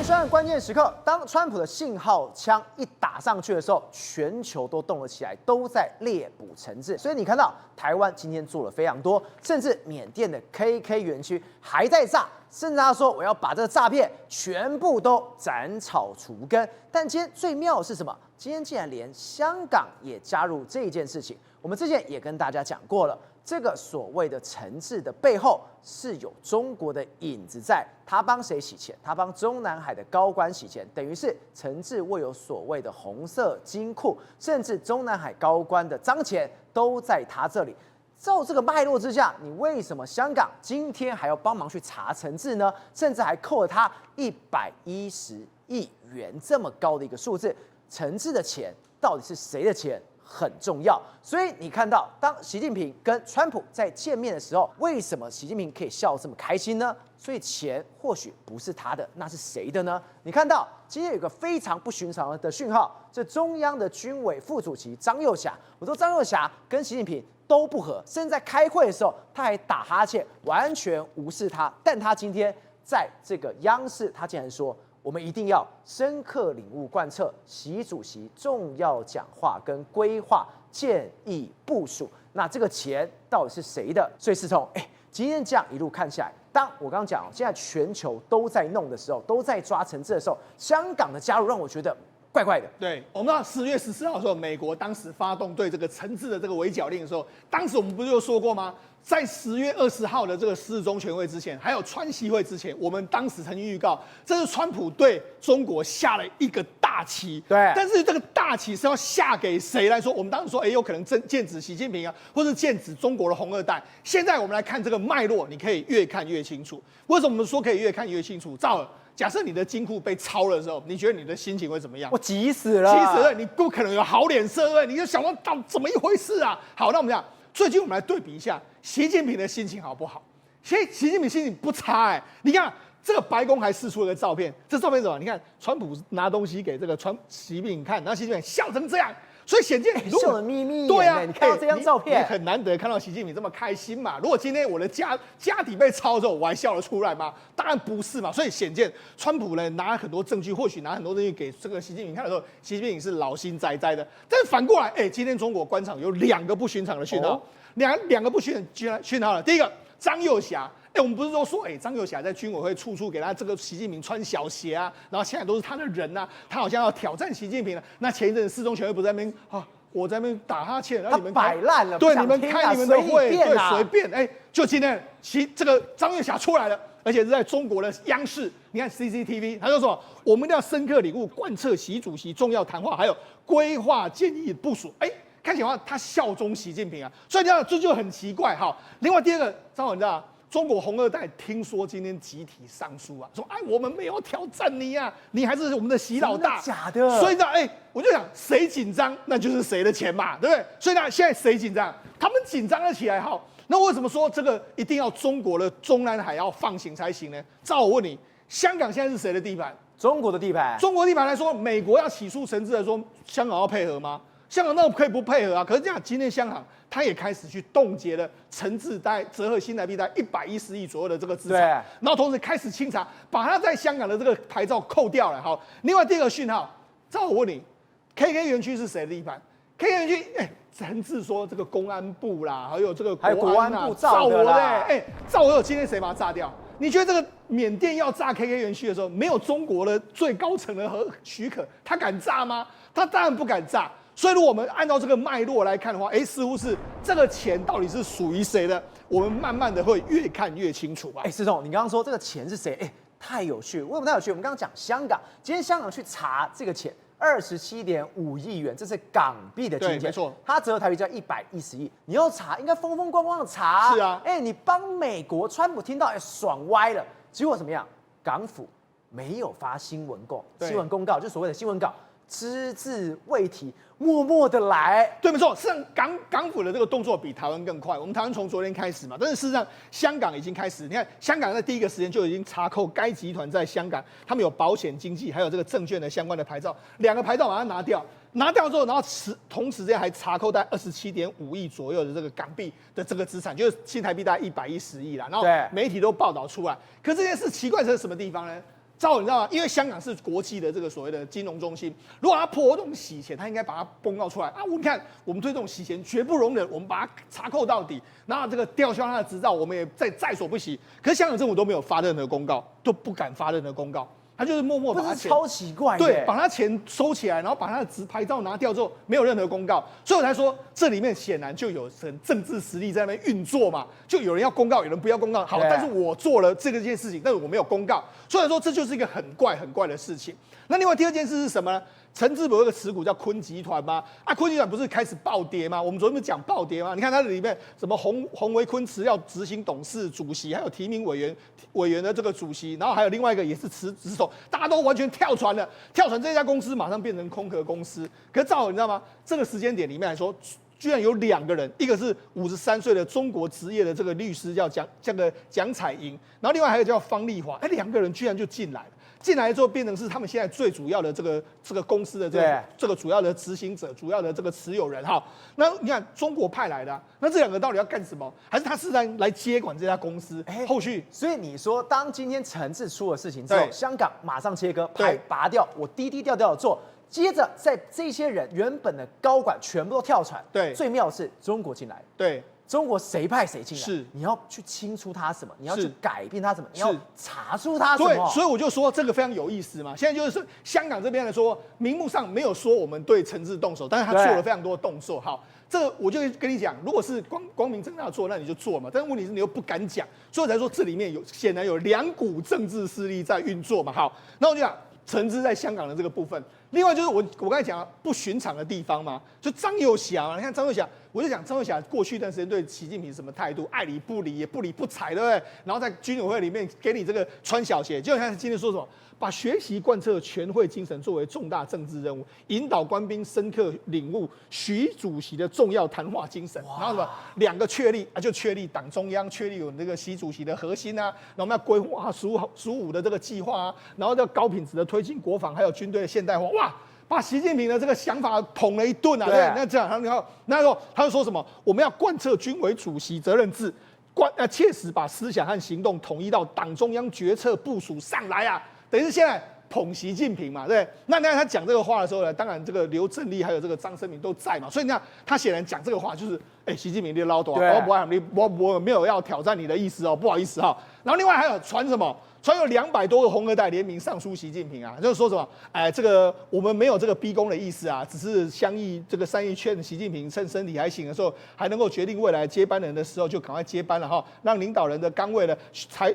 选案关键时刻，当川普的信号枪一打上去的时候，全球都动了起来，都在猎捕橙汁。所以你看到台湾今天做了非常多，甚至缅甸的 KK 园区还在炸，甚至他说我要把这个诈骗全部都斩草除根。但今天最妙的是什么？今天竟然连香港也加入这件事情。我们之前也跟大家讲过了。这个所谓的橙汁的背后是有中国的影子在，他帮谁洗钱？他帮中南海的高官洗钱，等于是橙汁握有所谓的红色金库，甚至中南海高官的脏钱都在他这里。照这个脉络之下，你为什么香港今天还要帮忙去查橙汁呢？甚至还扣了他110亿元这么高的一个数字，橙汁的钱到底是谁的钱？很重要，所以你看到，当习近平跟川普在见面的时候，为什么习近平可以笑这么开心呢？所以钱或许不是他的，那是谁的呢？你看到今天有个非常不寻常的讯号，这中央的军委副主席张又侠，我说张又侠跟习近平都不合，甚至在开会的时候他还打哈欠，完全无视他。但他今天在这个央视，他竟然说，我们一定要深刻领悟贯彻习主席重要讲话跟规划建议部署。那这个钱到底是谁的？所以思聪，今天这样一路看下来，当我刚刚讲，现在全球都在弄的时候，都在抓橙汁的时候，香港的加入让我觉得怪怪的。对，我们知道10月14号的时候，美国当时发动对这个橙汁的这个围剿令的时候，当时我们不是就说过吗？在10月20号的这个十中全会之前，还有川习会之前，我们当时曾经预告，这是川普对中国下了一个大棋。对，但是这个大棋是要下给谁来说？我们当时说，有可能剑指习近平啊，或是剑指中国的红二代。现在我们来看这个脉络，你可以越看越清楚。为什么我们说可以越看越清楚？赵尔，假设你的金库被抄了的时候，你觉得你的心情会怎么样？我急死了，急死了！你不可能有好脸色，对不对？你就想说怎么一回事啊？好，那我们讲，最近我们来对比一下习近平的心情好不好？习近平心情不差你看这个白宫还释出了个照片，这照片是什么？你看川普拿东西给这个习近平看，然后习近平笑成这样。所以显见笑得眯眯眼，对啊，你看到这张照片，你很难得看到习近平这么开心嘛。如果今天我的家底被抄之后，我还笑得出来吗？当然不是嘛。所以显见川普呢拿很多证据，或许拿很多证据给这个习近平看的时候，习近平是老心哉哉的。但是反过来，今天中国官场有2个不寻常的讯号，两个不寻常讯号了。第一个，张又侠。我们不是都说，张又侠在军委会处处给他这个习近平穿小鞋啊，然后现在都是他的人啊，他好像要挑战习近平了。那前一阵四中全会不是在那边我在那边打哈欠，然后你们摆烂了，对，你们开你们的会，对，随便，就今天这个张又侠出来了，而且是在中国的央视，你看 CCTV， 他就说我们一定要深刻领悟贯彻习主席重要谈话，还有规划建议部署，看起来他效忠习近平啊，所以这就很奇怪哈。另外第二个，张文道。中国红二代听说今天集体上书啊，说我们没有挑战你啊，你还是我们的习老大，真的假的？所以呢，我就想谁紧张，那就是谁的钱嘛，对不对？所以呢，现在谁紧张？他们紧张了起来，好，那为什么说这个一定要中国的中南海要放行才行呢？照我问你，香港现在是谁的地盘？中国的地盘。中国地盘来说，美国要起诉橙汁来说，香港要配合吗？香港那可以不配合啊，可是这样，今天香港他也开始去冻结了橙汁大概折合新台币大概110亿左右的这个资产，然后同时开始清查，把他在香港的这个牌照扣掉了。好，另外第二个讯号，照我问你 ，KK 园区是谁的地盘 ？KK 园区，橙汁说这个公安部啦，还有这个国安部造的啦，造我今天谁把它炸掉？你觉得这个缅甸要炸 KK 园区的时候，没有中国的最高层的许可，他敢炸吗？他当然不敢炸。所以，如果我们按照这个脉络来看的话，似乎是这个钱到底是属于谁的？我们慢慢的会越看越清楚吧。思聪，你刚刚说这个钱是谁？太有趣，为什么太有趣？我们刚刚讲香港，今天香港去查这个钱，27.5亿元，这是港币的金钱，没错，它折合台币叫110亿。你要查，应该风风光光的查。是啊，你帮美国川普听到爽歪了，结果怎么样？港府没有发新闻公告，就所谓的新闻稿。只字未提，默默的来。对，没错，事实上港府的这个动作比台湾更快。我们台湾从昨天开始嘛，但是事实上香港已经开始。你看，香港在第一个时间就已经查扣该集团在香港，他们有保险经纪，还有这个证券的相关的牌照，2个牌照把它拿掉。拿掉之后，然后同时间还查扣大概27.5亿左右的这个港币的这个资产，就是新台币大概110亿啦。然后媒体都报道出来。可这件事奇怪在什么地方呢？赵，你知道吗？因为香港是国际的这个所谓的金融中心，如果他破这种洗钱，他应该把它公告出来啊！你看，我们对这种洗钱绝不容忍，我们把它查扣到底，然后这个吊销他的执照，我们也在所不惜。可是香港政府都没有发任何公告，都不敢发任何公告。他就是默默把他钱超奇怪，对，把他钱收起来，然后把他的牌照拿掉之后，没有任何公告，所以我才说这里面显然就有政治实力在那边运作嘛，就有人要公告，有人不要公告。好，但是我做了这件事情，但是我没有公告，所以说这就是一个很怪的事情。那另外第二件事是什么呢？陈志博有个持股叫坤集团吗？啊，坤集团不是开始暴跌吗？我们昨天不是讲暴跌吗？你看它里面什么宏维坤辞要执行董事、主席，还有提名委员的这个主席，然后还有另外一个也是辞职手，大家都完全跳船了。跳船这家公司马上变成空壳公司。可是你知道吗？这个时间点里面来说，居然有2个人，一个是53岁的中国职业的这个律师叫蒋彩莹，然后另外还有叫方丽华，2个人居然就进来了。进来之后，变成是他们现在最主要的这个公司的这个主要的执行者、主要的这个持有人哈。那你看中国派来的、啊，那这2个到底要干什么？还是他是来接管这家公司？后续，所以你说，当今天陈志出了事情之后，香港马上切割，牌拔掉，我低低调调的做。接着，在这些人原本的高管全部都跳船，对，最妙的是中国进来，对。中国谁派谁进来？是你要去清出他什么？你要去改变他什么？你要查出他什么？对，所以我就说这个非常有意思嘛。现在就是香港这边来说，名目上没有说我们对陈志动手，但是他做了非常多的动作。好，这个我就跟你讲，如果是光明正大做，那你就做嘛。但是问题是你又不敢讲，所以我才说这里面显然有2股政治势力在运作嘛。好，那我就讲陈志在香港的这个部分。另外就是我刚才讲不寻常的地方嘛，就张又侠，你看张又侠，我就讲张又侠过去一段时间对习近平什么态度，爱理不理，也不理不睬，对不对？然后在军委会里面给你这个穿小鞋，结果你看今天说什么？把学习贯彻全会精神作为重大政治任务，引导官兵深刻领悟习主席的重要谈话精神。然后什么2个确立啊，就确立党中央，确立有那个习主席的核心啊，然后我们要规划15的这个计划啊，然后要高品质的推进国防还有军队的现代化。哇，把习近平的这个想法捅了一顿啊！对，那这样，那时候他就说什么？我们要贯彻军委主席责任制，切实把思想和行动统一到党中央决策部署上来啊！等于是现在捧习近平嘛，对。那他讲这个话的时候呢，当然这个刘振立还有这个张生明都在嘛，所以你看他显然讲这个话就是，习近平你捞多少，我没有要挑战你的意思哦，不好意思哈。然后另外还有传什么？传有200多个红二代联名上书习近平啊，就是说什么，这个我们没有这个逼宫的意思啊，只是善意劝习近平趁身体还行的时候，还能够决定未来接班人的时候，就赶快接班了哈，让领导人的岗位呢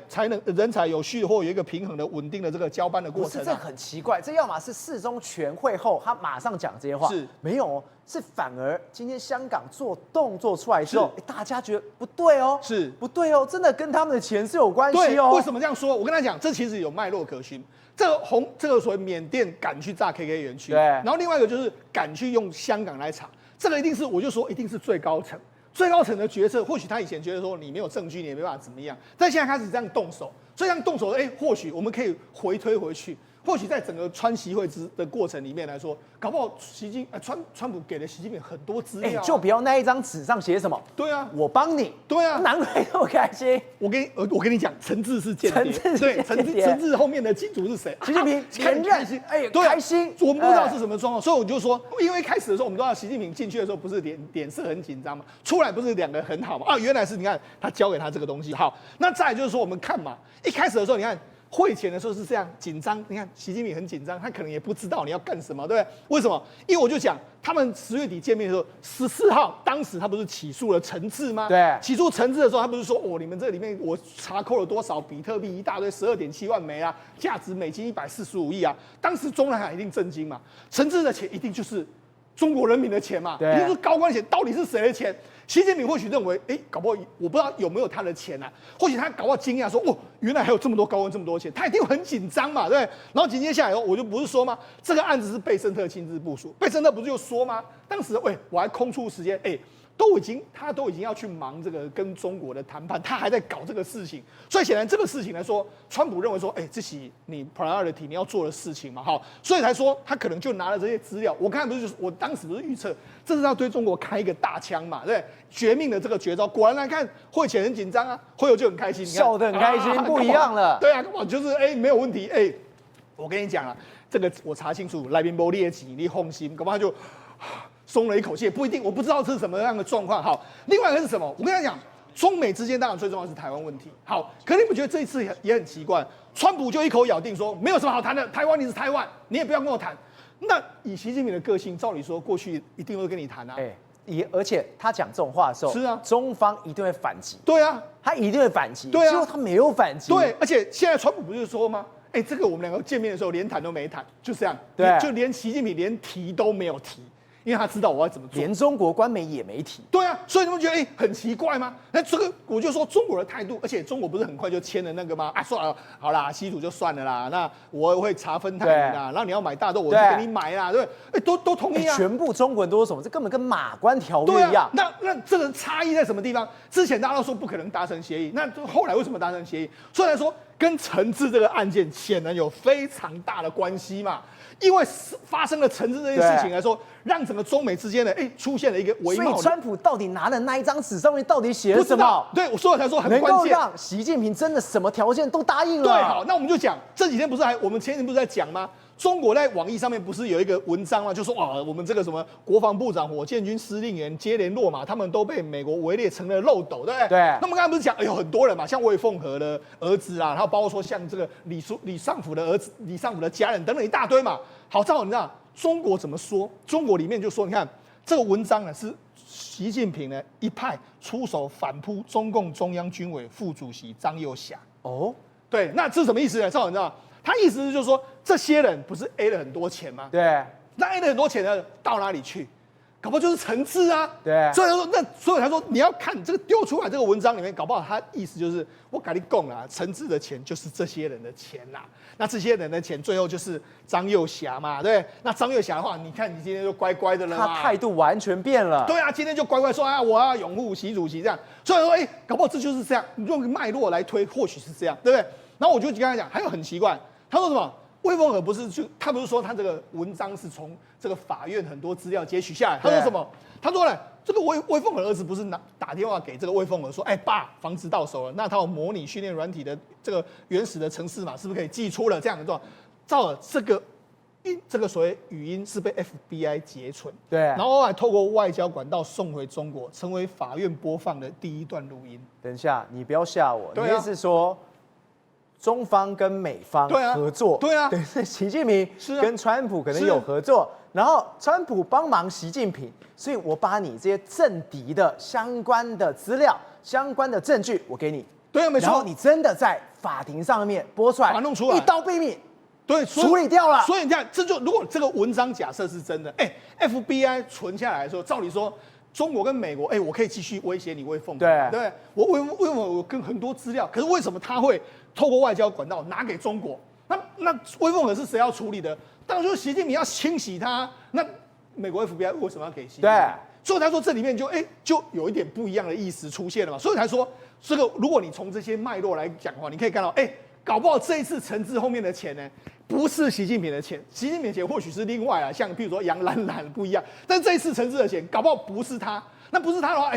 才能人才有序或有一个平衡的稳定的这个交班的过程、啊。这很奇怪，这要么是4中全会后他马上讲这些话，是没有哦。是反而今天香港做动作出来之后，大家觉得不对哦，是不对哦，真的跟他们的钱是有关系哦。为什么这样说？我跟他讲，这其实有脉络可循。这个所谓缅甸敢去炸 KK 园区，对，然后另外一个就是敢去用香港来查，这个一定是我就说一定是最高层的决策。或许他以前觉得说你没有证据，你也没办法怎么样，但现在开始这样动手，所以这样动手，或许我们可以回推回去。或许在整个川习会的过程里面来说，搞不好川普给了习近平很多资料、啊，就不要那一张纸上写什么，对啊，我帮你，对啊，难怪那么开心。我跟你讲，陈志是间谍，对，陈志后面的金主是谁？习近平很开心，开心，我们不知道是什么状况，所以我就说，因为一开始的时候，我们都知道习近平进去的时候不是脸色很紧张嘛，出来不是2个很好嘛，原来是你看他交给他这个东西，好，那再来就是说我们看嘛，一开始的时候你看。会前的时候是这样紧张，你看习近平很紧张，他可能也不知道你要干什么，对不对？为什么？因为我就讲他们10月底见面的时候，14号当时他不是起诉了陈志吗？对，起诉陈志的时候，他不是说你们这里面我查扣了多少比特币一大堆，12.7万枚啊，价值美金145亿啊，当时中南海一定震惊嘛，陈志的钱一定就是中国人民的钱嘛，一定是高官的钱，到底是谁的钱？习近平或许认为，搞不好我不知道有没有他的钱啊，或许他搞不好惊讶说，原来还有这么多高官这么多钱，他一定很紧张嘛，对不对？然后紧接下来我就不是说吗？这个案子是贝森特亲自部署，贝森特不是就说吗？当时我还空出时间，他都已经要去忙这个跟中国的谈判，他还在搞这个事情，所以显然这个事情来说，川普认为说，这是你 priority 你要做的事情嘛，好，所以才说他可能就拿了这些资料，我看我当时不是预测，这是要对中国开一个大枪嘛，对，绝命的这个绝招，果然来看会前很紧张啊，会友就很开心，笑得很开心，不一样了，对啊，就是没有问题，我跟你讲了，这个我查清楚，来宾波列吉你放心，搞不好就松了一口气，不一定，我不知道是什么样的状况。好，另外一个是什么？我跟他讲，中美之间当然最重要的是台湾问题。好，可你不觉得这一次也很奇怪？川普就一口咬定说没有什么好谈的，台湾你是台湾，你也不要跟我谈。那以习近平的个性，照理说过去一定会跟你谈啊。而且他讲这种话的时候，是啊，中方一定会反击。对啊，他一定会反击。对啊，结果他没有反击。对，而且现在川普不是说吗？这个我们两个见面的时候连谈都没谈，就这样。对，就连习近平连提都没有提。因为他知道我要怎么做，连中国官媒也没提。对啊，所以你们觉得很奇怪吗？那这个我就说中国的态度，而且中国不是很快就签了那个吗？算了，好啦，稀土就算了啦。那我会查分摊的啦，然后你要买大豆，我就给你买啦，对，都同意啊。全部中国人都说什么？这根本跟马关条约一样。那这个差异在什么地方？之前大家都说不可能达成协议，那后来为什么达成协议？虽然说跟陈志这个案件显然有非常大的关系嘛。因为发生了陈志这件事情来说，让整个中美之间的出现了一个微妙。所以川普到底拿的那一张纸上面到底写了什么？对，所以我才说很关键，能够让习近平真的什么条件都答应了。对，好，那我们就讲这几天不是我们前几天不是在讲吗？中国在网易上面不是有一个文章吗？就说我们这个什么国防部长、火箭军司令员接连落马，他们都被美国围猎成了漏斗，对不对？对。那我们刚才不是讲，很多人嘛，像魏凤和的儿子啊，然后包括说像这个李尚福的儿子、李尚福的家人等等一大堆嘛。好，正好你知道中国怎么说？中国里面就说，你看这个文章呢是习近平呢一派出手反扑中共中央军委副主席张又侠。哦，对，那这是什么意思呢？正好你知道。他意思就是说，这些人不是 A 了很多钱吗？对，那 A 了很多钱呢，到哪里去？搞不好就是陈志啊。对，所以他说，所以他说你要看这个丢出来这个文章里面，搞不好他意思就是我跟你讲啦，陈志的钱就是这些人的钱啦。那这些人的钱最后就是张又侠嘛，对。那张又侠的话，你看你今天就乖乖的了嘛，他态度完全变了。对啊，今天就乖乖说我要拥护习主席这样。所以说，搞不好这就是这样，你用脉络来推，或许是这样，对不对？然后我就跟他讲，还有很奇怪。他说什么？魏凤和不是他不是说他这个文章是从这个法院很多资料截取下来？他说什么？他说呢，这个魏凤和儿子不是打电话给这个魏凤和说，爸，房子到手了，那套模拟训练软体的这个原始的程式码是不是可以寄出了？这样的状况，照了这个所谓语音是被 FBI 截存，对，然后后来透过外交管道送回中国，成为法院播放的第一段录音。等一下，你不要吓我，你意思是说？中方跟美方合作，对啊，等于习近平跟川普可能有合作，然后川普帮忙习近平，所以我把你这些政敌的相关的资料、相关的证据，我给你，对啊，没错，然后你真的在法庭上面播出来，弄出来，一刀毙命，对，处理掉了。所以你看，如果这个文章假设是真的，FBI 存下来的时候，照理说。中国跟美国，我可以继续威胁你魏凤和，对，我跟很多资料，可是为什么他会透过外交管道拿给中国？那魏凤和是谁要处理的？当然就是习近平要清洗他。那美国 FBI 为什么要给习近平？对，所以他说这里面就有一点不一样的意思出现了嘛。所以才说这个，如果你从这些脉络来讲的话，你可以看到，搞不好这一次陈志后面的钱呢？不是习近平的钱，习近平的钱或许是另外啊，像譬如说杨澜澜不一样，但是这一次陈志的钱，搞不好不是他。那不是他的话，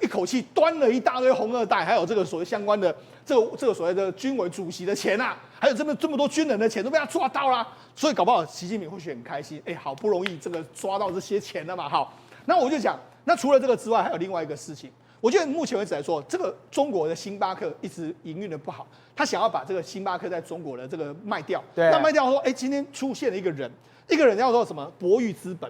一口气端了一大堆红二代，还有这个所谓相关的这个所谓的军委主席的钱啊，还有这么多军人的钱都被他抓到啦。所以搞不好习近平或许很开心，好不容易这个抓到这些钱了嘛。好，那我就讲，那除了这个之外，还有另外一个事情。我觉得目前为止来说，这个中国的星巴克一直营运的不好，他想要把这个星巴克在中国的这个卖掉。对，那卖掉说，今天出现了一个人叫做什么？博裕资本。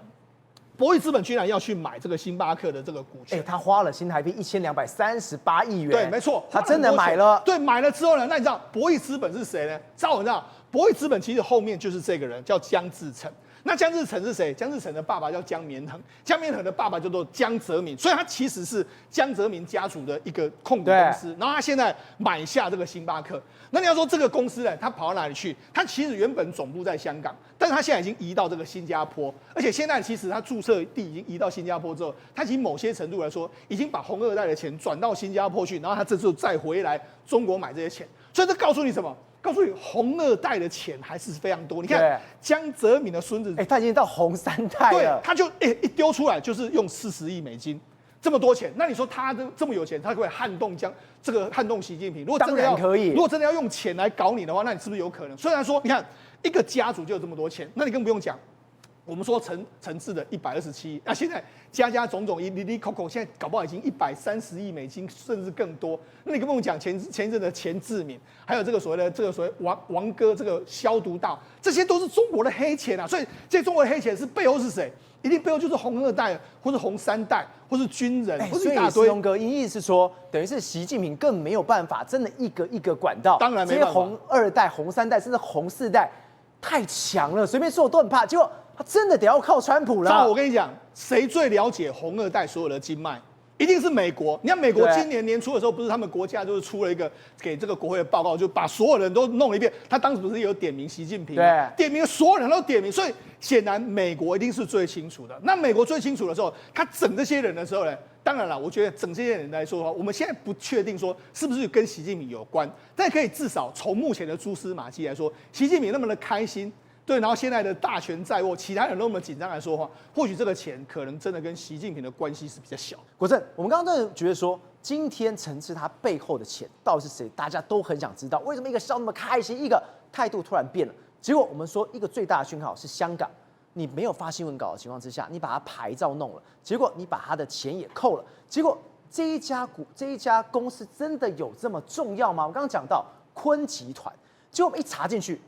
博裕资本居然要去买这个星巴克的这个股权，他花了新台币1238亿元。对，没错，他真的买了。对，买了之后呢，那你知道博裕资本是谁呢？照我知道，博裕资本其实后面就是这个人，叫江志成。那江志成是谁？江志成的爸爸叫江绵腾，江绵腾的爸爸叫做江泽民，所以他其实是江泽民家族的一个控股公司。然后他现在买下这个星巴克。那你要说这个公司呢，他跑到哪里去？他其实原本总部在香港，但是他现在已经移到这个新加坡，而且现在其实他注册地已经移到新加坡之后，他已经某些程度来说，已经把红二代的钱转到新加坡去，然后他这次再回来中国买这些钱。所以这告诉你什么？告诉你，红二代的钱还是非常多。你看江泽民的孙子，他已经到红三代了。对，他就一丢出来就是用40亿美金，这么多钱。那你说他这么有钱，他会不会撼动撼动习近平？如果真的要可以，如果真的要用钱来搞你的话，那你是不是有可能？虽然说，你看一个家族就有这么多钱，那你更不用讲。我们说陈志的127亿，那现在家种种一哩扣扣，现在搞不好已经130亿美金，甚至更多。那你更不用讲前一阵的钱志敏，还有这个所谓王哥这个消毒道，这些都是中国的黑钱啊。所以这些中国的黑钱是背后是谁？一定背后就是红2代，或是红3代，或是军人，或是一大堆。所以，龙哥意思是说，等于是习近平更没有办法真的一个一个管到，当然没办法。这些红2代、红3代，甚至红4代太强了，随便说我都很怕。结果他真的得要靠川普了。我跟你讲，谁最了解红2代所有的经脉？一定是美国。你看，美国今年年初的时候，不是他们国家就是出了一个给这个国会的报告，就把所有人都弄了一遍。他当时不是有点名习近平，对，点名所有人都点名，所以显然美国一定是最清楚的。那美国最清楚的时候，他整这些人的时候呢，当然了，我觉得整这些人来说的话，我们现在不确定说是不是跟习近平有关，但可以至少从目前的蛛丝马迹来说，习近平那么的开心。对，然后现在的大权在握，其他人那么紧张来说的话，或许这个钱可能真的跟习近平的关系是比较小。国正，我们刚刚真的觉得说，今天陈志他背后的钱到底是谁？大家都很想知道，为什么一个笑那么开心，一个态度突然变了？结果我们说，一个最大的讯号是香港，你没有发新闻稿的情况之下，你把他牌照弄了，结果你把他的钱也扣了，结果这一家公司真的有这么重要吗？我刚刚讲到坤集团，结果我们一查进去。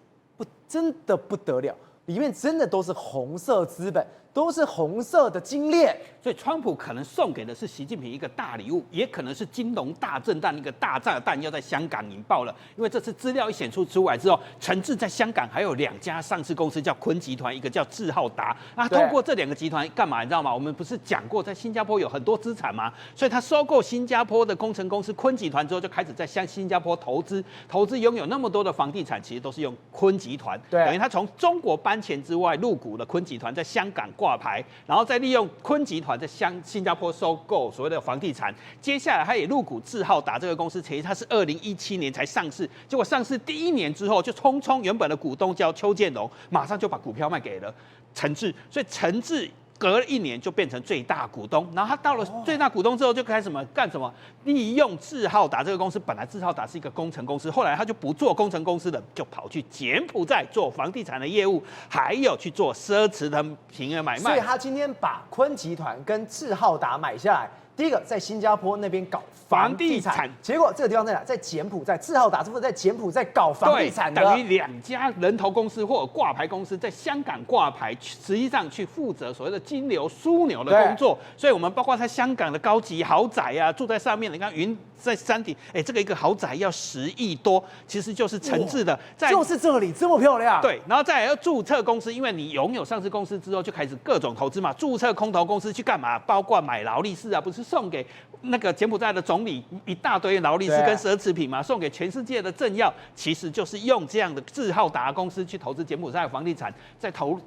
真的不得了，里面真的都是红色资本，都是红色的精炼。所以川普可能送给的是习近平一个大礼物，也可能是金融大震荡一个大炸弹要在香港引爆了。因为这次资料一显出来之后，陈志在香港还有2家上市公司，叫坤集团，一个叫智浩达。那通过这2个集团干嘛？你知道吗？我们不是讲过在新加坡有很多资产吗？所以他收购新加坡的工程公司坤集团之后，就开始在新加坡投资拥有那么多的房地产，其实都是用坤集团。等于他从中国搬钱之外入股的坤集团，在香港挂牌，然后再利用坤集团在新加坡收购所谓的房地产。接下来他也入股智浩达这个公司，其实它是2017年才上市，结果上市第1年之后就匆匆原本的股东叫邱建荣，马上就把股票卖给了陈志，所以陈志隔了1年就变成最大股东，然后他到了最大股东之后就开始干什么？利用智浩达这个公司，本来智浩达是一个工程公司，后来他就不做工程公司的，就跑去柬埔寨做房地产的业务，还有去做奢侈的品的买卖。所以他今天把坤集团跟智浩达买下来。第一个在新加坡那边搞房地产，结果这个地方在哪？在柬埔寨，智浩达这部分在柬埔寨搞房地产的，等于2家人头公司或者挂牌公司在香港挂牌，实际上去负责所谓的金流枢纽的工作。所以我们包括在香港的高级豪宅啊，住在上面，你看云在山顶，这个一个豪宅要10亿多，其实就是陈志的，就是这里这么漂亮。对，然后再来要注册公司，因为你拥有上市公司之后，就开始各种投资嘛，注册空头公司去干嘛？包括买劳力士啊，不是送给那个柬埔寨的总理一大堆劳力士跟奢侈品嘛，送给全世界的政要，其实就是用这样的智浩达公司去投资柬埔寨的房地产，再投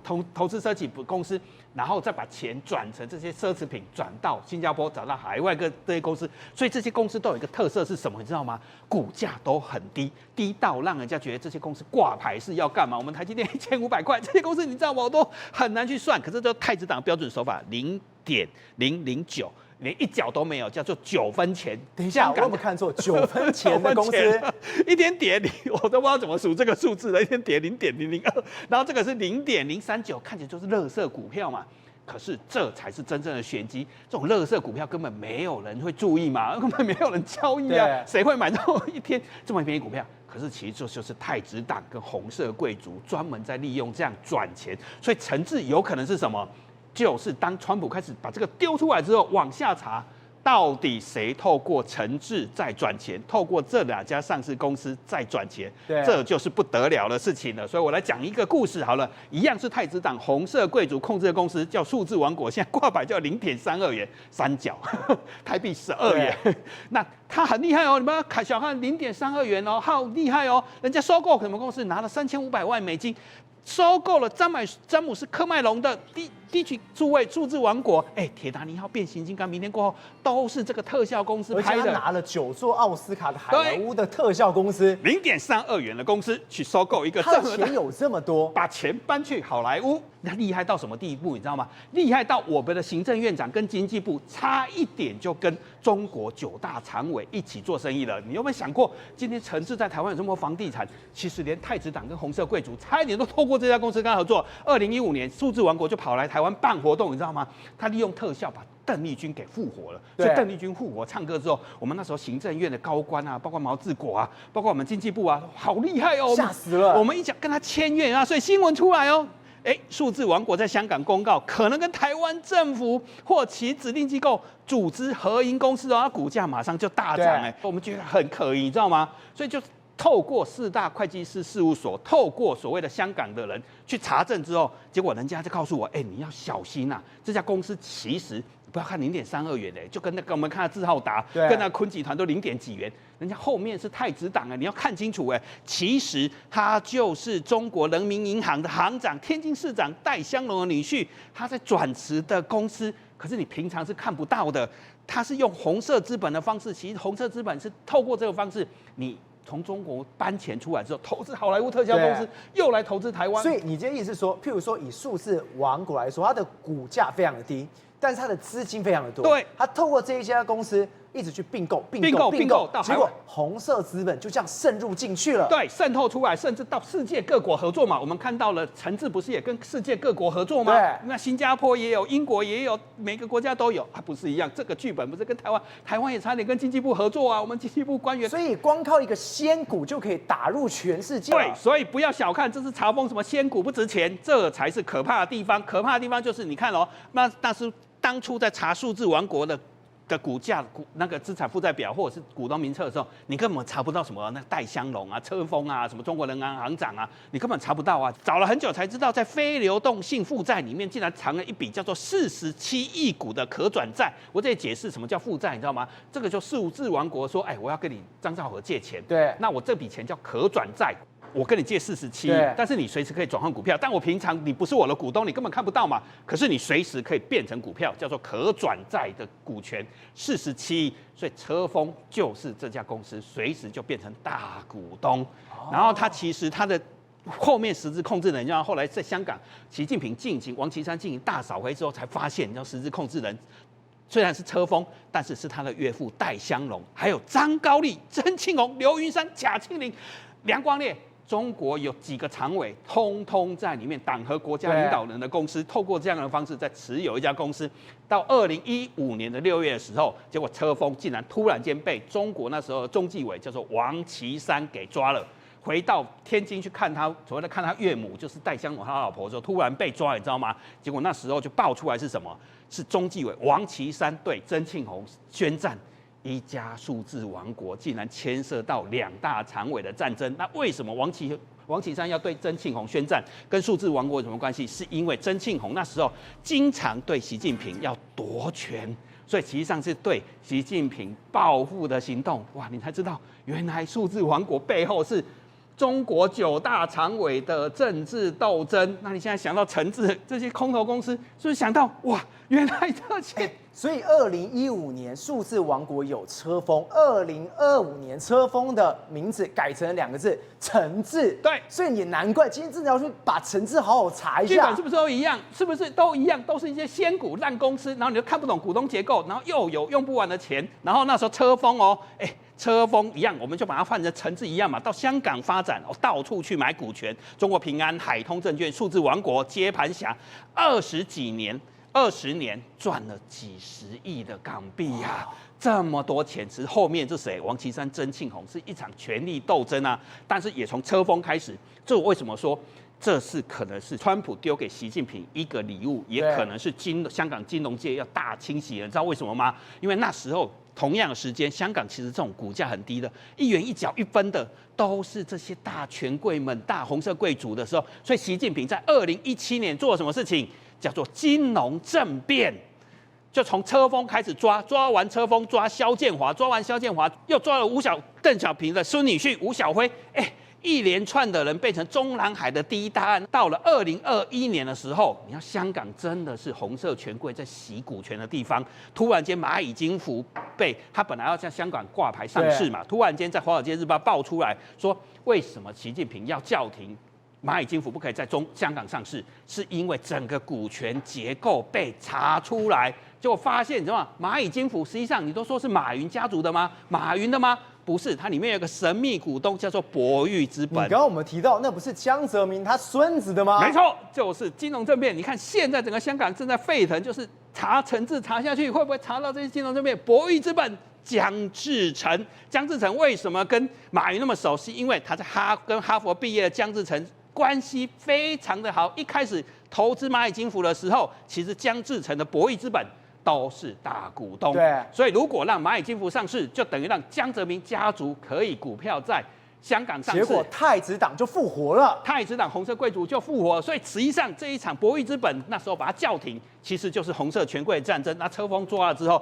资奢侈品公司，然后再把钱转成这些奢侈品，转到新加坡，转到海外这些公司。所以这些公司都有一个特色是什么？你知道吗？股价都很低，低到让人家觉得这些公司挂牌是要干嘛？我们台积电1500块，这些公司你知道吗？我都很难去算。可是这太子党的标准手法0.009。连1角都没有，叫做9分钱。等一下，我有没有看错？9分钱的公司，一天跌我都不知道怎么数这个数字了，一天跌0.002，然后这个是0.039，看起来就是垃圾股票嘛。可是这才是真正的玄机，这种垃圾股票根本没有人会注意嘛，根本没有人交易啊，谁会买到一天这么便宜股票？可是其实这就是太子党跟红色贵族专门在利用这样赚钱，所以陈志有可能是什么？就是当川普开始把这个丢出来之后，往下查，到底谁透过陈志在赚钱，透过这2家上市公司在赚钱，这就是不得了的事情了。所以我来讲一个故事好了，一样是太子党红色贵族控制的公司，叫数字王国，现在挂牌叫0.32元，3角，台币12元。那他很厉害哦，你不要小看0.32元哦，好厉害哦，人家收购什么公司拿了3500万美金。收购了詹姆斯科麦隆的第一集数字王国，铁达尼号变形金刚，明天过后都是这个特效公司拍的，而且他拿了9座奥斯卡的好莱坞的特效公司0.32元的公司去收购一个他的钱有这么多，把钱搬去好莱坞，那厉害到什么地步？你知道吗？厉害到我们的行政院长跟经济部差一点就跟中国9大常委一起做生意了。你有没有想过，今天诚志在台湾有这么多房地产，其实连太子党跟红色贵族差一点都透过这家公司跟他合作。2015年，数字王国就跑来台湾办活动，你知道吗？他利用特效把邓丽君给复活了。所以邓丽君复活唱歌之后，我们那时候行政院的高官啊，包括毛治国啊，包括我们经济部啊，好厉害哦，吓死了。我们一讲跟他签约啊，所以新闻出来哦。数字王国在香港公告，可能跟台湾政府或其指定机构组织合营公司哦，它股价马上就大涨我们觉得很可疑，你知道吗？所以就透过4大会计师事务所，透过所谓的香港的人去查证之后，结果人家就告诉我，你要小心呐，这家公司其实不要看0.32元就跟那个我们看的志浩达，跟那坤集团都0.几元，人家后面是太子党你要看清楚其实他就是中国人民银行的行长，天津市长戴香龙的女婿，他在转职的公司，可是你平常是看不到的，他是用红色资本的方式，其实红色资本是透过这个方式，你从中国搬钱出来之后，投资好莱坞特效公司，又来投资台湾。所以你今天意思是说，譬如说以数字王国来说，它的股价非常的低，但是它的资金非常的多。对，它透过这一家公司一直去并购到结果红色资本就这样渗入进去了。对，渗透出来，甚至到世界各国合作嘛。我们看到了诚志不是也跟世界各国合作吗？对，那新加坡也有，英国也有，每个国家都有，不是一样？这个剧本不是跟台湾也差点跟经济部合作啊。我们经济部官员，所以光靠一个仙股就可以打入全世界。对，所以不要小看这是查封什么仙股不值钱，这才是可怕的地方。可怕的地方就是你看那是当初在查数字王国的股价那个资产负债表或者是股东名册的时候，你根本查不到什么那戴香龙啊、车丰啊、什么中国人行行长啊，你根本查不到啊。找了很久才知道，在非流动性负债里面竟然藏了一笔叫做47亿股的可转债。我这里解释什么叫负债，你知道吗？这个就数字王国说，我要跟你张兆和借钱，对，那我这笔钱叫可转债。我跟你借47亿，但是你随时可以转换股票，但我平常你不是我的股东，你根本看不到嘛。可是你随时可以变成股票，叫做可转债的股权47亿，所以车丰就是这家公司随时就变成大股东。然后他其实他的后面实质控制人，然后后来在香港，习近平王岐山进行大扫黑之后，才发现，你知道实质控制人。虽然是车丰，但是是他的岳父戴香龙，还有张高丽、曾庆红、刘云山、贾庆林、梁光烈。中国有几个常委，通通在里面，党和国家领导人的公司，透过这样的方式在持有一家公司。到2015年的6月的时候，结果车丰竟然突然间被中国那时候的中纪委叫做王岐山给抓了。回到天津去看他，所谓的看他岳母，就是戴香龙他老婆的时候，突然被抓，你知道吗？结果那时候就爆出来是什么？是中纪委王岐山对曾庆红宣战。一家数字王国竟然牵涉到2大常委的战争，那为什么王岐山要对曾庆红宣战？跟数字王国有什么关系？是因为曾庆红那时候经常对习近平要夺权，所以实际上是对习近平报复的行动。哇，你才知道原来数字王国背后是中国9大常委的政治斗争。那你现在想到诚志这些空头公司，是不是想到哇，原来这些？所以2015年数字王国有车丰，2025年车丰的名字改成了2个字诚志。对，所以也难怪今天真的要去把诚志好好查一下。剧本是不是都一样？是不是都一样？都是一些仙股烂公司，然后你就看不懂股东结构，然后又有用不完的钱，然后那时候车丰车丰一样，我们就把它换成诚志一样嘛，到香港发展到处去买股权，中国平安、海通证券、数字王国接盘侠，20年赚了几十亿的港币呀，这么多钱，其实后面是谁？王岐山、曾庆红是一场权力斗争啊，但是也从车丰开始，这我为什么说？这是可能是川普丢给习近平一个礼物，也可能是香港金融界要大清洗了。你知道为什么吗？因为那时候同样的时间，香港其实这种股价很低的，1元1角1分的，都是这些大权贵们、大红色贵族的时候。所以习近平在2017年做了什么事情？叫做金融政变。就从车丰开始抓完车丰，抓肖建华，抓完肖建华又抓了邓小平的孙女婿吴小辉，一连串的人变成中南海的第一大案。到了2021年的时候，你看香港真的是红色权贵在洗股权的地方。突然间，蚂蚁金服他本来要在香港挂牌上市嘛，突然间在《华尔街日报》爆出来说，为什么习近平要叫停蚂蚁金服不可以在香港上市？是因为整个股权结构被查出来，结果发现你知道吗？蚂蚁金服实际上你都说是马云家族的吗？马云的吗？不是，它里面有个神秘股东叫做博裕资本。你刚刚我们提到，那不是江泽民他孙子的吗？没错，就是金融政变。你看现在整个香港正在沸腾，就是陈志查下去，会不会查到这些金融政变？博裕资本。江志成为什么跟马云那么熟悉？因为他在跟哈佛毕业的江志成关系非常的好。一开始投资蚂蚁金服的时候，其实江志成的博裕资本都是大股东。对，所以如果让蚂蚁金服上市，就等于让江泽民家族可以股票在香港上市。结果太子党就复活了，太子党红色贵族就复活了。所以实际上这一场博裕资本那时候把它叫停，其实就是红色权贵战争。那车峰抓了之后。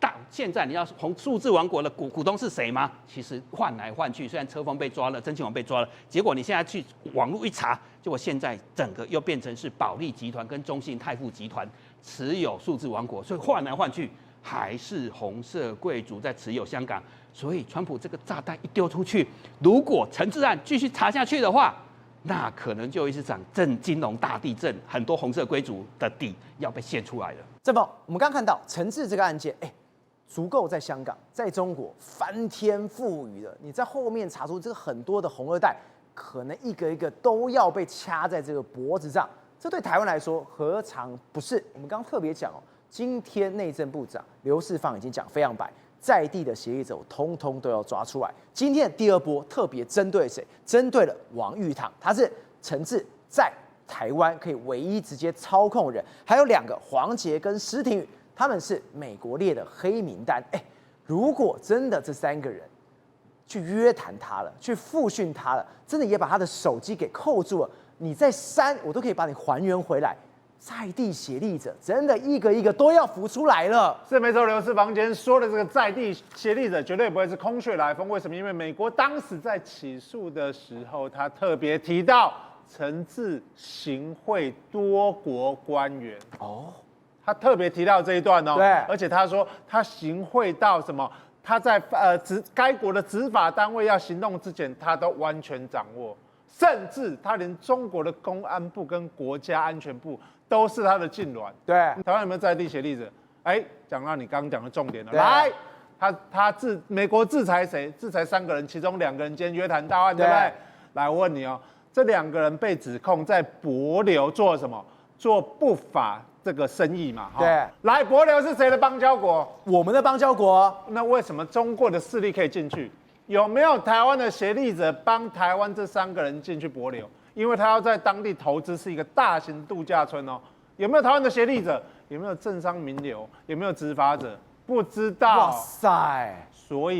到现在你要数字王国的股东是谁吗？其实换来换去，虽然车峰被抓了，曾庆红被抓了，结果你现在去网络一查，结果现在整个又变成是保利集团跟中信泰富集团持有数字王国，所以换来换去还是红色贵族在持有香港。所以川普这个炸弹一丢出去，如果陈志案继续查下去的话，那可能就会是场金融大地震，很多红色贵族的底要被掀出来了。这么我们刚看到陈志这个案件，足够在香港、在中国翻天覆雨的。你在后面查出这个很多的红二代，可能一个一个都要被掐在这个脖子上。这对台湾来说何尝不是？我们刚刚特别讲今天内政部长刘世芳已经讲非常白，在地的协议者我通通都要抓出来。今天的第二波特别针对谁？针对了王玉堂，他是陈志在台湾可以唯一直接操控人，还有2个黄捷跟施廷宇。他们是美国列的黑名单，如果真的这3个人去约谈他了，去复讯他了，真的也把他的手机给扣住了，你再删，我都可以把你还原回来。在地协力者真的一个一个都要浮出来了。是没错，刘世芳今天说的这个在地协力者绝对不会是空穴来风。为什么？因为美国当时在起诉的时候，他特别提到陈志行贿多国官员。他特别提到这一段哦，对，而且他说他行贿到什么？他在该国的执法单位要行动之前，他都完全掌握，甚至他连中国的公安部跟国家安全部都是他的痉挛。对，台湾有没有在地协力者？讲到你刚刚讲的重点了，来，美国制裁谁？制裁3个人，其中2个人今天约谈到案，对不对？来，我问你哦，这2个人被指控在帛琉做什么？做不法这个生意嘛，对，来，帛琉是谁的邦交国？我们的邦交国。那为什么中国的势力可以进去？有没有台湾的协力者帮台湾这3个人进去帛琉？因为他要在当地投资，是一个大型度假村哦。有没有台湾的协力者？有没有政商名流？有没有执法者？不知道。哇塞！所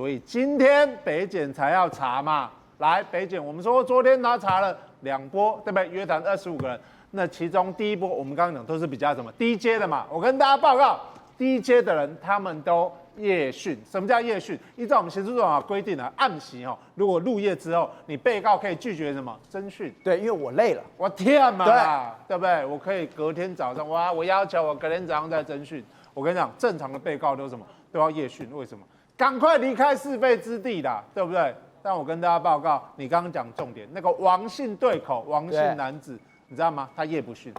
以今天北检才要查嘛。来，北检，我们说昨天他查了2波，对不对？约谈25个人。那其中第一波，我们刚刚讲都是比较什么低阶的嘛。我跟大家报告，低阶的人他们都夜讯。什么叫夜讯？依照我们刑事诉讼法规定啊，案期如果入夜之后，你被告可以拒绝什么侦讯？对，因为我累了，我天嘛，对不对？我可以隔天早上，我要求我隔天早上再侦讯。我跟你讲，正常的被告都什么都要夜讯，为什么？赶快离开是非之地啦，对不对？但我跟大家报告，你刚刚讲重点，那个王姓对口，王姓男子。你知道吗？他夜不讯。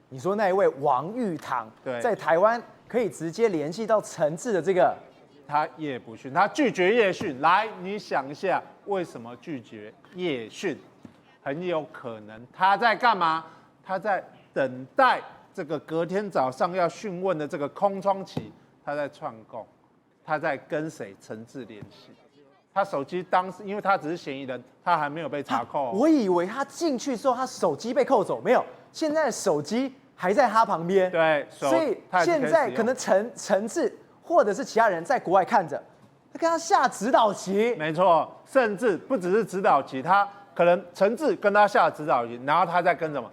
你说那一位王玉堂，在台湾可以直接联系到陈志的这个，他夜不讯，他拒绝夜讯。来，你想一下，为什么拒绝夜讯？很有可能他在干嘛？他在等待这个隔天早上要讯问的这个空窗期，他在串供，他在跟谁？陈志联系。他手机当时，因为他只是嫌疑人，他还没有被查扣。我以为他进去之后，他手机被扣走，没有，现在手机还在他旁边。对，所以现在可能陈志或者是其他人在国外看着，他跟他下指导棋。没错，甚至不只是指导棋，他可能陈志跟他下指导棋，然后他再跟什么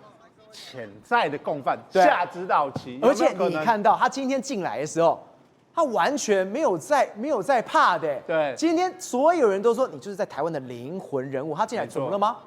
潜在的共犯下指导棋。而且你看到他今天进来的时候，他完全没有在怕的。对今天所有人都说你就是在台湾的灵魂人物，他进来怎么了吗？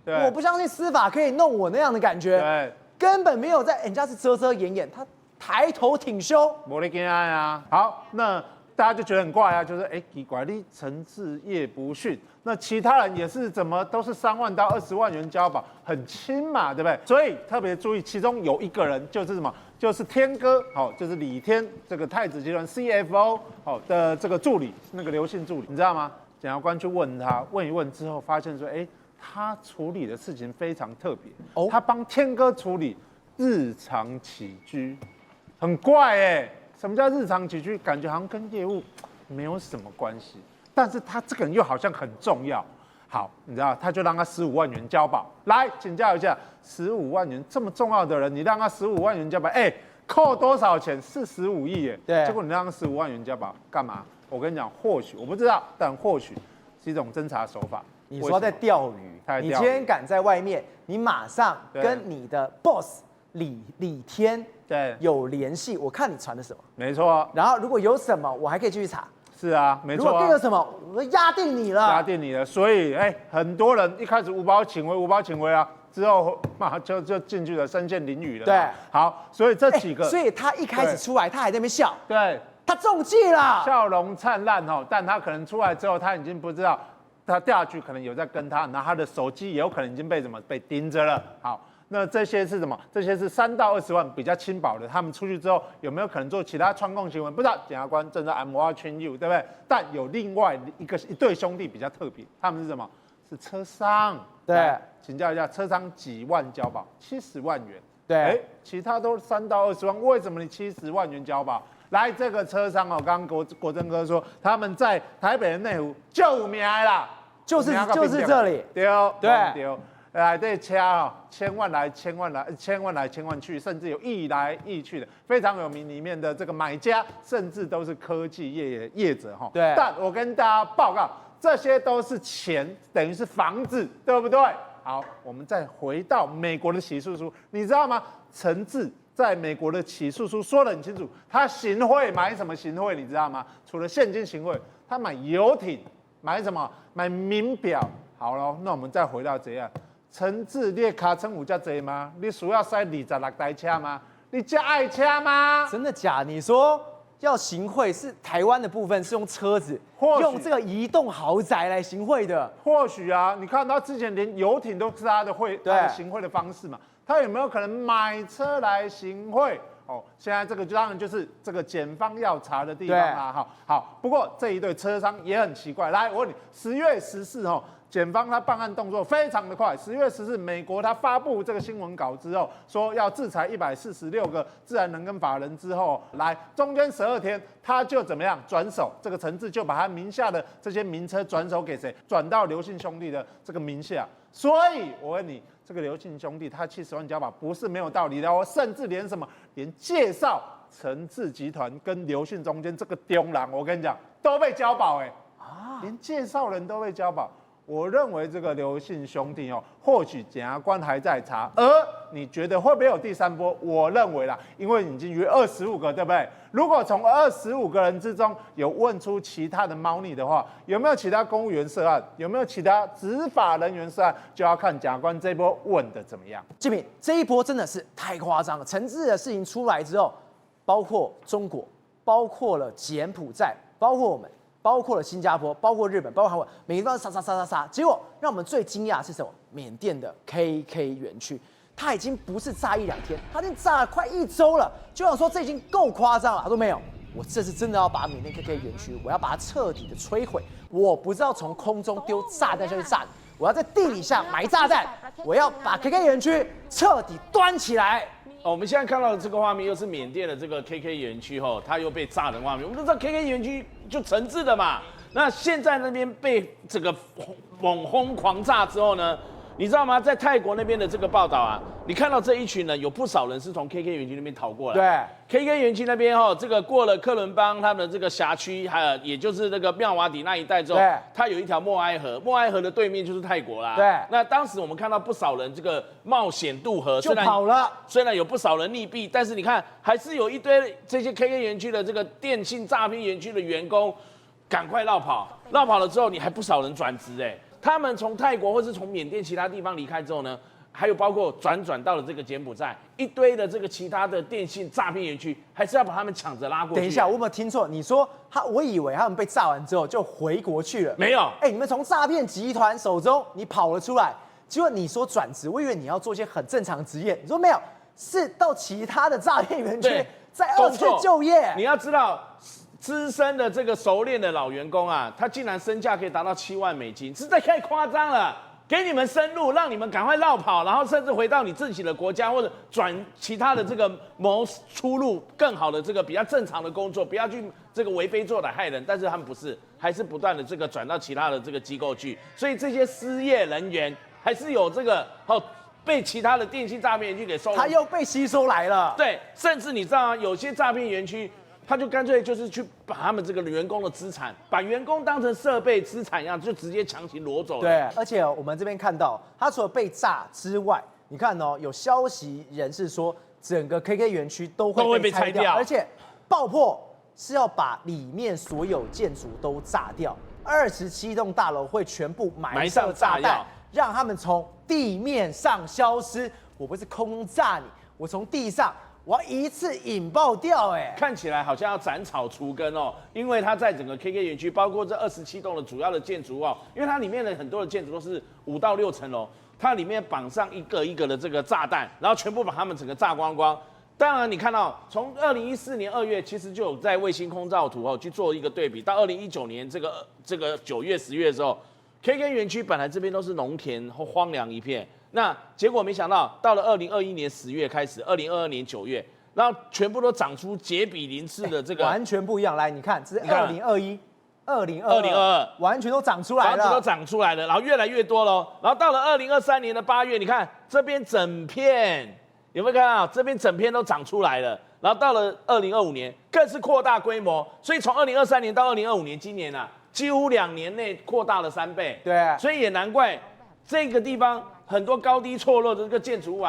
对，我不相信司法可以弄我那样的感觉，对，根本没有在，人家是遮遮掩掩，他抬头挺胸。没得跟爱啊。好，那大家就觉得很怪啊，就是奇怪，你陈志业不逊，那其他人也是怎么都是3万到20万元交保，很轻嘛，对不对？所以特别注意，其中有一个人就是什么？就是天哥，好，就是李天这个太子集团 CFO 好的这个助理，那个刘姓助理，你知道吗？检察官去问他，问一问之后，发现说，他处理的事情非常特别，他帮天哥处理日常起居，很怪什么叫日常起居？感觉好像跟业务没有什么关系，但是他这个人又好像很重要。好，你知道，他就让他15万元交保。来请教一下，15万元这么重要的人，你让他15万元交保，扣多少钱？45亿耶。对。结果你让他15万元交保，干嘛？我跟你讲，或许我不知道，但或许是一种侦查手法。你说在钓鱼，你今天敢在外面，你马上跟你的 boss 李天有联系，我看你传的什么，没错。然后如果有什么，我还可以继续查。是啊，没错。如果定了什么，我压定你了，压定你了。所以很多人一开始无保请回啊，之后马上就进去了，身陷囹圄了。对，好，所以这几个，所以他一开始出来，他还在那边笑，对，他中计了，笑容灿烂但他可能出来之后，他已经不知道。他掉下去可能有在跟他，然后他的手机也有可能已经被盯着了。好，那这些是什么？这些是3到20万比较轻薄的，他们出去之后有没有可能做其他串供行为？不知道，检察官正在 I'm watching you， 对不对？但有另外一对兄弟比较特别，他们是什么？是车商。对，请教一下，车商几万交保？70万元。对，其他都3到20万，为什么你70万元交保？来，这个车商刚刚国珍哥说他们在台北的内湖就有名啦，就是这里，对，来这车千万来千万去，甚至有亿来亿去的，非常有名。里面的这个买家甚至都是科技业者哈。对，但我跟大家报告，这些都是钱，等于是房子，对不对？好，我们再回到美国的起诉书，你知道吗？陈志在美国的起诉书说得很清楚，他行贿买什么行贿，你知道吗？除了现金行贿，他买游艇，买什么？买名表。好了，那我们再回到这样，陈志，你的卡称有这多吗？你需要塞26台车吗？你这爱车吗？真的假？你说要行贿是台湾的部分是用车子，用这个移动豪宅来行贿的？或许啊，你看他之前连游艇都是他的行贿的方式嘛。他有没有可能买车来行贿？现在这个当然就是这个检方要查的地方啦。好，不过这一对车商也很奇怪。来，我问你，10月14检方他办案动作非常的快。10月14，美国他发布这个新闻稿之后，说要制裁146个自然人跟法人之后，来中间12天，他就怎么样转手？这个陈志就把他名下的这些名车转手给谁？转到刘姓兄弟的这个名下。所以我问你，这个刘姓兄弟他70万交保不是没有道理的甚至连介绍陈志集团跟刘姓中间这个中人，我跟你讲都被交保连介绍人都被交保。我认为这个刘姓兄弟或许检察官还在查，而你觉得会不会有第3波？我认为啦，因为已经约25个，对不对？如果从25个人之中有问出其他的猫腻的话，有没有其他公务员涉案？有没有其他执法人员涉案？就要看检察官这一波问的怎么样。志明，这一波真的是太夸张了。陈志的事情出来之后，包括中国，包括了柬埔寨，包括我们。包括了新加坡，包括日本，包括韩国，每个地方杀，结果让我们最惊讶的是什么？缅甸的 KK 园区，它已经不是炸1-2天，它已经炸了快1周了。就想说这已经够夸张了，他说没有，我这次真的要把缅甸 KK 园区，我要把它彻底的摧毁。我不是要从空中丢炸弹下去炸你，我要在地底下埋炸弹，我要把 KK 园区彻底端起来。我们现在看到的这个画面，又是缅甸的这个 KK 园区它又被炸的画面。我们都知道 KK 园区就陈志的嘛，那现在那边被这个猛轰狂炸之后呢，你知道吗？在泰国那边的这个报道啊，你看到这一群人，有不少人是从 KK 园区那边逃过来。对 ，KK 园区那边这个过了克伦邦他们的这个辖区，还有也就是那个妙瓦底那一带之后，它有一条默哀河，默哀河的对面就是泰国啦。对，那当时我们看到不少人这个冒险渡河，就跑了。虽然有不少人溺毙，但是你看还是有一堆这些 KK 园区的这个电信诈骗园区的员工，赶快绕跑，绕跑了之后，你还不少人转职他们从泰国或是从缅甸其他地方离开之后呢，还有包括转到了这个柬埔寨，一堆的这个其他的电信诈骗园区，还是要把他们抢着拉过去。等一下，我有没有听错？你说我以为他们被炸完之后就回国去了，没有。你们从诈骗集团手中你跑了出来，结果你说转职，我以为你要做一些很正常的职业，你说没有，是到其他的诈骗园区在二次就业。你要知道。资深的这个熟练的老员工啊，他竟然身价可以达到7万美金，实在太夸张了。给你们生路，让你们赶快绕跑，然后甚至回到你自己的国家，或者转其他的这个谋出路更好的这个比较正常的工作，不要去这个为非作歹害人。但是他们不是，还是不断的这个转到其他的这个机构去，所以这些失业人员还是有这个被其他的电信诈骗园区给收了，他又被吸收来了。对，甚至你知道吗？有些诈骗园区。他就干脆就是去把他们这个员工的资产，把员工当成设备资产一样，就直接强行挪走了。对，而且我们这边看到，他除了被炸之外，你看有消息人士说，整个 KK 园区都会被拆掉，而且爆破是要把里面所有建筑都炸掉，27栋大楼会全部埋上炸弹，让他们从地面上消失。我不是空中炸你，我从地上。我要一次引爆掉看起来好像要斩草除根因为它在整个 KK 园区，包括这27栋的主要的建筑因为它里面的很多的建筑都是5到6层楼，它里面绑上一个一个的这个炸弹，然后全部把它们整个炸光光。当然，你看到从2014年2月，其实就有在卫星空照图去做一个对比，到2019年这个9月、10月的时候 ，KK 园区本来这边都是农田或荒凉一片。那结果没想到，到了2021年10月开始，2022年9月，然后全部都长出杰比鳞次的这个，完全不一样。来，你看，这是2021、2022，完全都长出来了，房子都长出来了，然后越来越多了。然后到了2023年的8月，你看这边整片有没有看到？这边整片都长出来了。然后到了2025年，更是扩大规模，所以从2023年到2025年，今年几乎2年内扩大了3倍。对，所以也难怪这个地方。很多高低错落的这个建筑物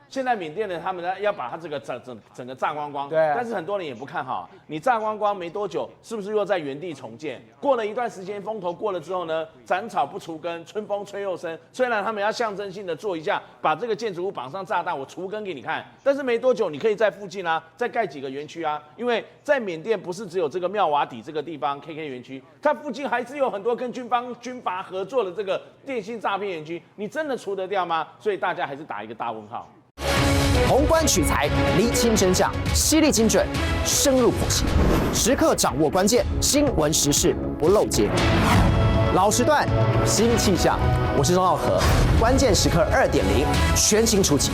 现在缅甸人他们要把它这个整个炸光光。对。但是很多人也不看好，你炸光光没多久，是不是又在原地重建？过了一段时间，风头过了之后呢，斩草不除根，春风吹又生。虽然他们要象征性的做一下，把这个建筑物绑上炸弹，我除根给你看。但是没多久，你可以在附近再盖几个园区因为在缅甸不是只有这个妙瓦底这个地方 KK 园区，它附近还是有很多跟军阀合作的这个电信诈骗园区，你真的除得掉吗？所以大家还是打一个大问号。宏观取材，厘清真相，犀利精准，深入剖析，时刻掌握关键，新闻时事不漏接。老时段，新气象，我是钟浩和，关键时刻2.0全新出击。